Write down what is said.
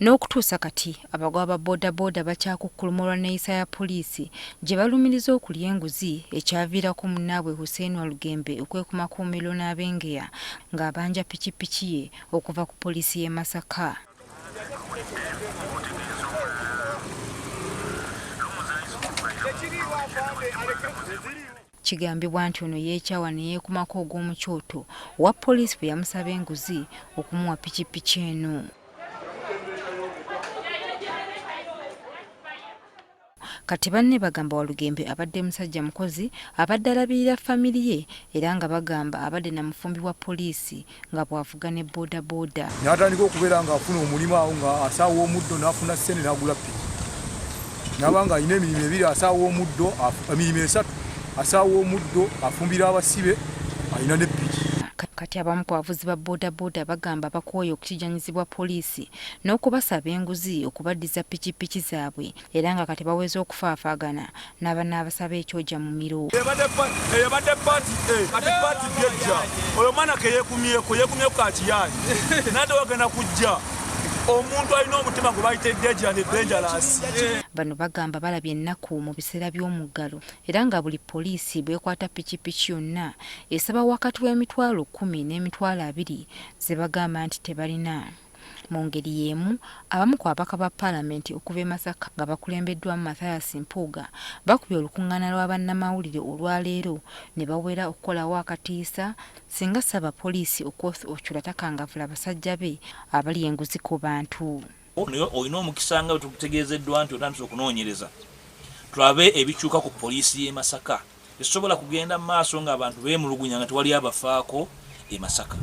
N'okutuusa kati abagoba ba bodaboda bakyakukkulumulwa n'eyisa ya poliisi gye balumiriza okulya enguzi ekyaviirako munnaabwe Hussein Walugembe okwekumako omuliro n'abengeya ng'abanja pikipiki ye okuva ku poliisi y'e Masaka. Kigambibwa nti ono yekyaye neyekumako ogw'omu kyoto wa poliisi bwe yamusaba enguzi okumuwa pikipiki eno. Kati banne bagamba Walugembe abadde musajja mukozi abadde alabirira famiri ye era nga bagamba abadde na mufumbi wa poliisi nga bw'avuga ne bodaboda. N'atandika okubeera ng'afuna omulimu awo nga asaawa omuddo n'afuna ssente n'agula ppiki. N'aba ng'alina emirimu ebiri, asaawa omuddo, emirimu esatu, asaawa omuddo, afumbira abasibe, alina ne ppiki. Kati abamu ku bavuzi ba bodaboda bagamba bakooye okukijanyizibwa poliisi n'okubasaba enguzi okubaddiza pikipiki zaabwe era nga kati baweze okufaafaagana n'abanaabasaba ekyoja mu miro. Eyabadde paati byejja oyo mwana ke yeekumyeko kakiyaye n'ate wagenda kujja omuntu alina omutima gwe bayita eddeja ne dangerous. Bano bagamba balabye ennaku mu biseera by'omuggalo era nga buli poliisi bwekwata pikipiki yonna esaba wakati w'emitwalo 10 n'emitwalo 2 ze bagamba nti tebalina. Mu ngeri y'emu abamu ku babaka ba palamenti okuva e Masaka nga bakulembeddwamu Mathias Mpuuga bakubye olukuŋŋaana lwa bannamawulire olwaleero ne bawera okukolawo akatiisa singa Ssaabapoliisi okyula takangavvula basajja be abali enguzi ku bantu. Olina omukisa nga tukutegeezeddwa nti otandise okunoonyereza tulabe ebikyuka ku poliisi y'e Masaka esobola kugenda mu maaso ng'abantu beemulugunya nga tewali abafaako e Masaka.